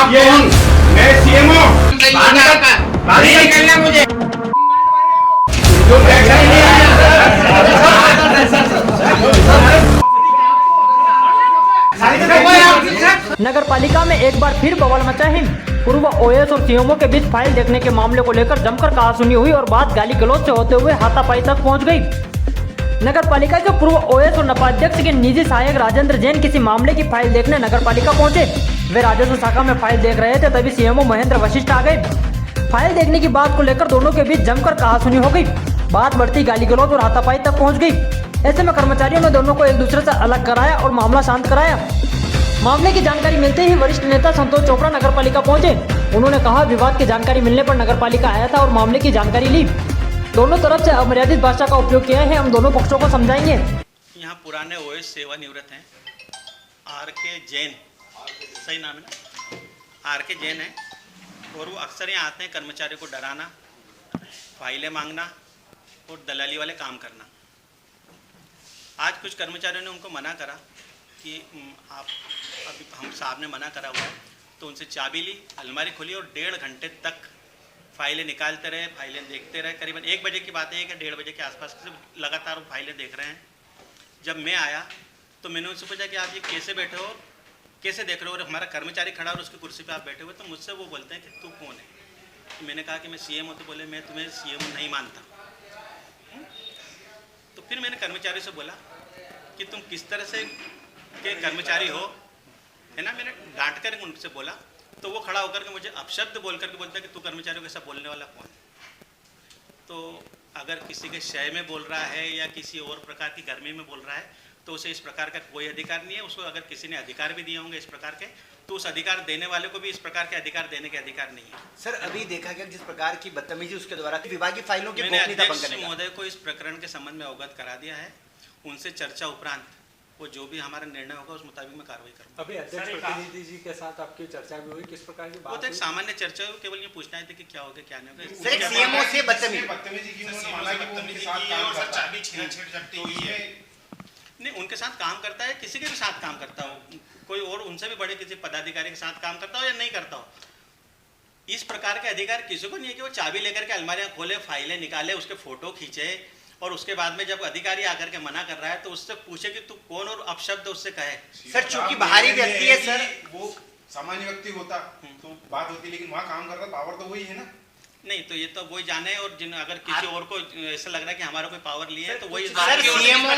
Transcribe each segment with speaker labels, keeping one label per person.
Speaker 1: आप कौन? मैं सीएम हूँ।
Speaker 2: नहीं निकलना मुझे।
Speaker 1: जो टैक्स नहीं आया
Speaker 3: नगर पालिका में एक बार फिर बवाल मचा है। पूर्व ओएस और सीएमओ के बीच फाइल देखने के मामले को लेकर जमकर कहासुनी हुई और बात गाली गलौज से होते हुए हाथापाई तक पहुंच गई। नगर पालिका के पूर्व ओएस और नपाध्यक्ष के निजी सहायक राजेंद्र जैन किसी मामले की फाइल देखने नगर पालिका पहुंचे। वे राजस्व शाखा में फाइल देख रहे थे, तभी सीएमओ महेंद्र वशिष्ठ आ गए। फाइल देखने की बात को लेकर दोनों के बीच जमकर कहासुनी हो गई। बात बढ़ती गाली गलौज और हाथापाई तक पहुंच गई। ऐसे में कर्मचारियों ने दोनों को एक दूसरे से अलग कराया और मामला शांत कराया। मामले की जानकारी मिलते ही वरिष्ठ नेता संतोष चोपड़ा नगर पालिका पहुंचे। उन्होंने कहा, विवाद की जानकारी मिलने पर नगर पालिका आया था और मामले की जानकारी ली। दोनों तरफ से अमर्यादित भाषा का उपयोग किया है। हम दोनों पक्षों को समझाएंगे।
Speaker 4: यहाँ पुराने ओएस सेवानिवृत्त हैं, आर.के. जैन, सही नाम है ना, आर.के. जैन है। और वो अक्सर यहाँ आते हैं कर्मचारियों को डराना, फाइलें मांगना और दलाली वाले काम करना। आज कुछ कर्मचारियों ने उनको मना करा कि आप, अभी हम साहब ने मना करा हुआ है, तो उनसे चाबी ली, अलमारी खोली और 1.5 घंटे तक फाइलें निकालते रहे, फाइलें देखते रहे। करीबन 1 बजे की बात है कि 1:30 बजे के आसपास से लगातार वो फाइलें देख रहे हैं। जब मैं आया तो मैंने उनसे पूछा कि आप ये कैसे बैठे हो, कैसे देख रहे हो? और हमारा कर्मचारी खड़ा और उसकी कुर्सी पे आप बैठे हुए। तो मुझसे वो बोलते हैं कि तू कौन है? तो मैंने कहा कि मैं सीएम हूँ। तो बोले मैं तुम्हें सीएम नहीं मानता। तो फिर मैंने कर्मचारी से बोला कि तुम किस तरह से के कर्मचारी हो, है ना। मैंने डांट कर उनसे बोला तो वो खड़ा होकर के मुझे अपशब्द बोल करके बोलता है कि तू कर्मचारियों के साथ बोलने वाला कौन? तो अगर किसी के शय में बोल रहा है या किसी और प्रकार की गर्मी में बोल रहा है तो उसे इस प्रकार का कोई अधिकार नहीं है। उसको अगर किसी ने अधिकार भी दिए होंगे इस प्रकार के, तो उस अधिकार देने वाले को भी इस प्रकार के अधिकार देने के अधिकार नहीं है।
Speaker 2: सर, अभी देखा गया जिस प्रकार की बदतमीजी उसके द्वारा विभागीय फाइलों की
Speaker 4: मैंने
Speaker 2: गोपनीयता भंग
Speaker 4: अध्यक्ष
Speaker 2: करने का।
Speaker 4: महोदय को इस प्रकरण के संबंध में अवगत करा दिया है। उनसे चर्चा उपरांत वो जो भी हमारा निर्णय होगा उस मुताबिक मैं कार्रवाई करूंगा।
Speaker 5: अभी अध्यक्ष प्रतिनिधि जी के साथ आपकी चर्चा भी हुई, किस प्रकार की
Speaker 4: वो
Speaker 5: बात
Speaker 4: तो एक
Speaker 5: हुई?
Speaker 4: सामान्य चर्चा हुई, केवल ये पूछना है कि क्या हो गया क्या नहीं होगा।
Speaker 2: सर, एक सीएमओ से
Speaker 1: बदतमीजी की उन्होंने माना कि वो उनके साथ काम कर रहा है।
Speaker 4: नहीं, उनके साथ काम करता है, किसी के भी साथ काम करता हो, कोई और उनसे भी बड़े किसी पदाधिकारी के साथ काम करता हो या नहीं करता हो, इस प्रकार के अधिकार किसी को नहीं है कि वो चाबी लेकर के अलमारियां खोले, फाइलें निकाले, उसके फोटो खींचे और उसके बाद में जब अधिकारी आकर के मना कर रहा है तो उससे पूछे कि तू कौन और अपशब्द उससे कहे।
Speaker 2: सर, चूंकि बाहरी व्यक्ति है सर,
Speaker 1: वो सामान्य व्यक्ति होता तो बात होती, लेकिन वहाँ काम करता पावर तो वही है ना।
Speaker 4: नहीं, तो ये तो वही जाने। और जिन अगर किसी और को ऐसा लग रहा है कि हमारा कोई पावर लिए है तो वही
Speaker 2: सर सीएमओ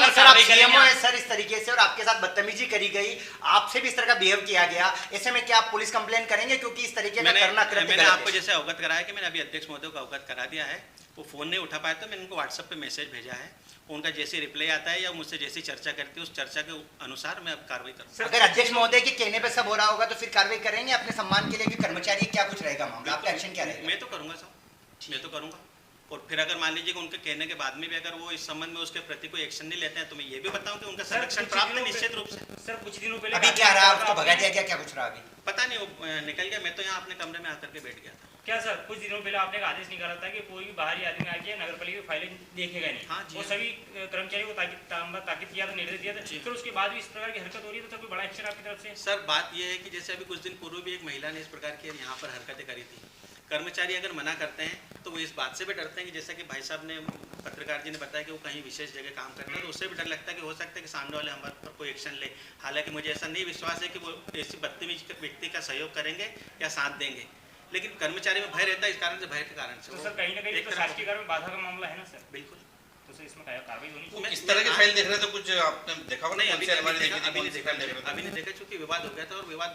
Speaker 2: है सर, इस तरीके से और आपके साथ बदतमीजी करी गई, आपसे भी इस तरह का बिहेव किया गया, ऐसे में क्या आप पुलिस कंप्लेन करेंगे? क्योंकि इस तरीके का करना कृत्य
Speaker 4: मैंने
Speaker 2: गलत
Speaker 4: आपको
Speaker 2: है।
Speaker 4: जैसे अवगत कराया कि मैंने अभी अध्यक्ष महोदय को अवगत करा दिया है। वो फोन नहीं उठा पाया तो मैंने उनको व्हाट्सएप पे मैसेज भेजा है। उनका जैसे रिप्लाई आता है या मुझसे जैसी चर्चा करती है उस चर्चा के अनुसार मैं अब कार्रवाई करूँगा।
Speaker 2: अगर अध्यक्ष महोदय के कहने पे सब हो रहा होगा तो फिर कार्रवाई करेंगे अपने सम्मान के लिए कि कर्मचारी क्या कुछ रहेगा मामला, आपका एक्शन क्या रहेगा?
Speaker 4: मैं तो करूँगा साहब, मैं तो करूँगा। और फिर अगर मान लीजिए कि उनके कहने के बाद में भी अगर वो इस संबंध में उसके प्रति कोई एक्शन नहीं लेते हैं तो मैं ये भी बताऊं कि उनका संरक्षण प्राप्त है निश्चित रूप से।
Speaker 6: सर, कुछ दिनों पहले
Speaker 2: अभी क्या रहा, उसको भगा दिया गया, क्या कुछ रहा अभी?
Speaker 4: पता नहीं, वो निकल गया। मैं तो यहाँ अपने कमरे में आकर के बैठ गया था।
Speaker 6: क्या सर, कुछ दिनों पहले आपने एक आदेश निकाला था कि कोई भी बाहरी आदमी आके नगर पालिका की फाइलें देखेगा नहीं।
Speaker 4: हाँ जी,
Speaker 6: वो सभी कर्मचारियों को ताकीद किया था, निर्देश दिया था। फिर उसके बाद भी इस प्रकार की हरकत हो रही है, तो सर कोई बड़ा एक्शन आपकी तरफ से?
Speaker 4: सर, बात यह है कि जैसे अभी कुछ दिन पूर्व भी एक महिला ने इस प्रकार की यहाँ पर हरकतें करी थी। कर्मचारी अगर मना करते हैं तो वो इस बात से भी डरते हैं कि जैसा कि भाई साहब ने, पत्रकार जी ने बताया कि वो कहीं विशेष जगह काम करते हैं, तो उससे भी डर लगता है कि हो सकता है कि सामने वाले हमारे पर कोई एक्शन ले। हालांकि मुझे ऐसा नहीं विश्वास है कि वो ऐसी बदतमीज व्यक्ति का सहयोग करेंगे या साथ देंगे, लेकिन कर्मचारी में भय रहता है। इस कारण से, भय के कारण से
Speaker 6: तो सर कहीं ना कहीं तो शासकीय कार्य में बाधा का मामला है ना सर?
Speaker 4: बिल्कुल।
Speaker 6: तो सर इसमें कार्रवाई होनी चाहिए।
Speaker 7: किस तरह की फाइल देख रहे थे, कुछ आपने देखा
Speaker 4: नहीं,
Speaker 7: अभी
Speaker 4: नहीं देखा, चूंकि विवाद हो गया था और विवाद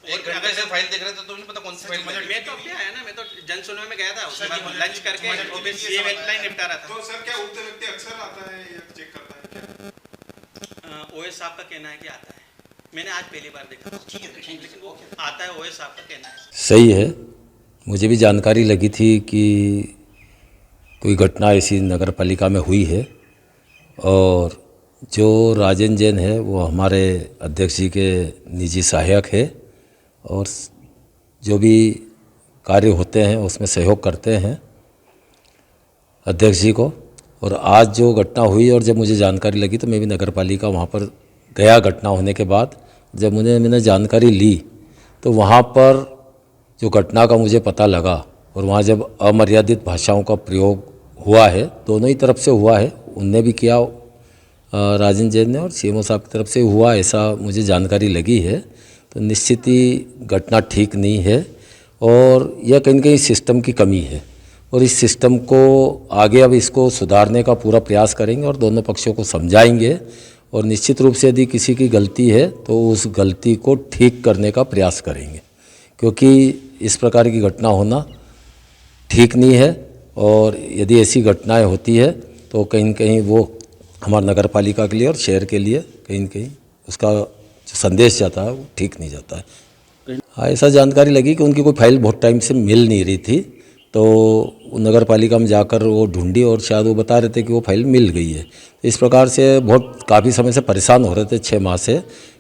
Speaker 7: एक घंटे से फाइल देख रहे थे तो नहीं पता कौन सी फाइल।
Speaker 4: मैं तो अभी आया ना, मैं तो जन सुनवाई में गया था, उसके बाद लंच करके और फिर सीएम हेल्पलाइन निपटा रहा था।
Speaker 1: तो सर, क्या उक्त व्यक्ति अक्सर आता है या चेक करता है?
Speaker 4: ओएस साहब का कहना है कि आता है। मैंने आज पहली बार देखा, लेकिन वो आता है, ओएस साहब का कहना है।
Speaker 8: सही है। मुझे भी जानकारी लगी थी कि कोई घटना ऐसी नगर पालिका में हुई है और जो राजेंद्र जैन है वो हमारे अध्यक्ष जी के निजी सहायक है और जो भी कार्य होते हैं उसमें सहयोग करते हैं अध्यक्ष जी को। और आज जो घटना हुई और जब मुझे जानकारी लगी तो मैं भी नगर पालिका वहाँ पर गया। घटना होने के बाद जब मैंने जानकारी ली तो वहाँ पर जो घटना का मुझे पता लगा और वहाँ जब अमर्यादित भाषाओं का प्रयोग हुआ है, दोनों ही तरफ से हुआ है, उनने भी किया, राजन जैन ने, और सीएमओ साहब की तरफ से हुआ, ऐसा मुझे जानकारी लगी है। तो निश्चित ही घटना ठीक नहीं है और यह कहीं न कहीं सिस्टम की कमी है और इस सिस्टम को आगे अब इसको सुधारने का पूरा प्रयास करेंगे और दोनों पक्षों को समझाएंगे और निश्चित रूप से यदि किसी की गलती है तो उस गलती को ठीक करने का प्रयास करेंगे, क्योंकि इस प्रकार की घटना होना ठीक नहीं है और यदि ऐसी घटनाएं होती है तो कहीं न कहीं वो हमारे नगर पालिका के लिए और शहर के लिए कहीं न कहीं उसका जो संदेश जाता है वो ठीक नहीं जाता है। हाँ, ऐसा जानकारी लगी कि उनकी कोई फाइल बहुत टाइम से मिल नहीं रही थी, तो नगर पालिका में जाकर वो ढूंढी और शायद वो बता रहे थे कि वो फाइल मिल गई है। इस प्रकार से बहुत काफ़ी समय से परेशान हो रहे थे, 6 माह से,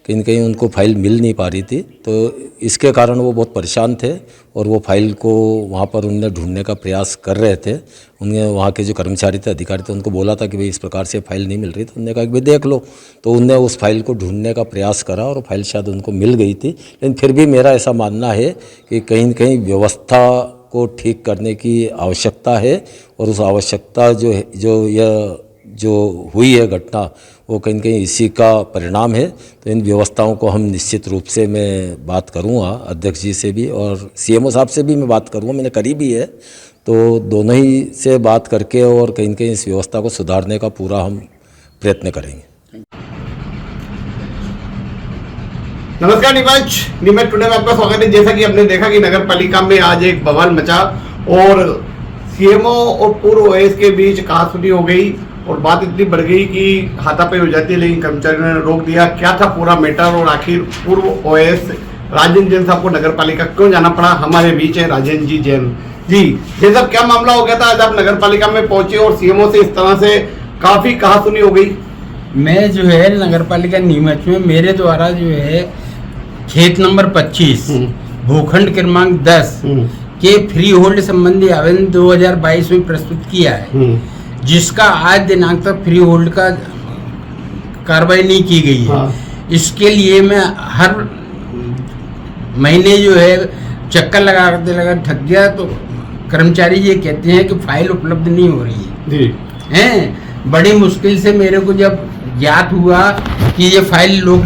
Speaker 8: कहीं न कहीं उनको फाइल मिल नहीं पा रही थी, तो इसके कारण वो बहुत परेशान थे और वो फाइल को वहाँ पर उनने ढूंढने का प्रयास कर रहे थे। उनने वहाँ के जो कर्मचारी थे, अधिकारी थे, उनको बोला था कि भाई इस प्रकार से फाइल नहीं मिल रही, तो उन्होंने कहा कि भाई देख लो, तो उनने उस फाइल को ढूंढने का प्रयास करा और फाइल शायद उनको मिल गई थी। लेकिन फिर भी मेरा ऐसा मानना है कि कहीं न कहीं व्यवस्था को ठीक करने की आवश्यकता है और उस आवश्यकता जो हुई है घटना, वो कहीं न कहीं इसी का परिणाम है। तो इन व्यवस्थाओं को हम निश्चित रूप से मैं बात करूँगा अध्यक्ष जी से भी और सीएमओ साहब से भी मैं बात करूँगा, मैंने करी भी है, तो दोनों ही से बात करके और कहीं न कहीं इस व्यवस्था को सुधारने का पूरा हम प्रयत्न करेंगे।
Speaker 9: नमस्कार नीमच टुडे में आपका स्वागत है। जैसा कि आपने देखा कि नगर पालिका में आज एक बवाल मचा और सीएमओ और पूर्व ओएस के बीच कहासुनी हो गई और बात इतनी बढ़ गई कि हाथापाई हो जाती है, लेकिन कर्मचारियों ने रोक दिया। क्या था पूरा मैटर और आखिर पूर्व ओएस राजन जैन साहब को नगर पालिका क्यों जाना पड़ा? हमारे बीच है राजन जी जैन जी। जैन साहब, क्या मामला हो गया था? आज आप नगर पालिका में पहुंचे और सीएमओ से इस तरह से काफी कहासुनी हो गई।
Speaker 10: मैं जो है नगर पालिका नीमच में मेरे द्वारा जो है खेत नंबर 25 भूखंड क्रमांक 10 के फ्री होल्ड संबंधी आवेदन 2022 में प्रस्तुत किया है, जिसका आज दिनांक तक फ्री होल्ड का कार्रवाई नहीं की गई है। इसके लिए मैं हर महीने जो है चक्कर लगा थक गया, तो कर्मचारी ये कहते हैं कि फाइल उपलब्ध नहीं हो रही है। बड़ी मुश्किल से मेरे को जब ज्ञात हुआ कि ये फाइल लोग